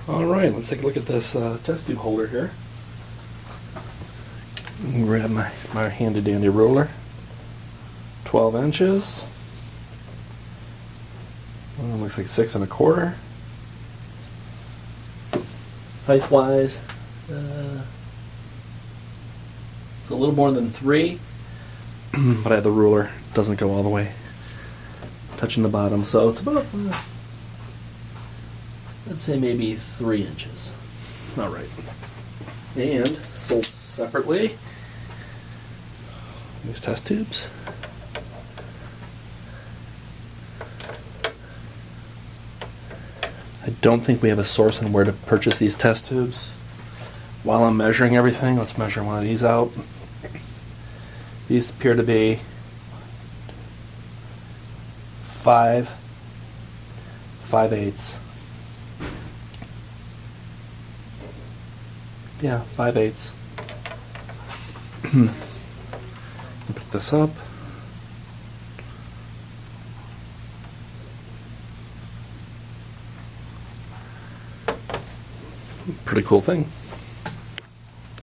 Alright, let's take a look at this test tube holder here. Grab my handy dandy ruler. 12 inches. Looks like 6 1/4. Height wise, it's a little more than 3, but I have the ruler, doesn't go all the way, touching the bottom, so it's about, I'd say maybe 3 inches. Alright. And sold separately, these test tubes. I don't think we have a source on where to purchase these test tubes. While I'm measuring everything, let's measure one of these out. These appear to be 5/8. Yeah, 5/8. Pick this up. Pretty cool thing.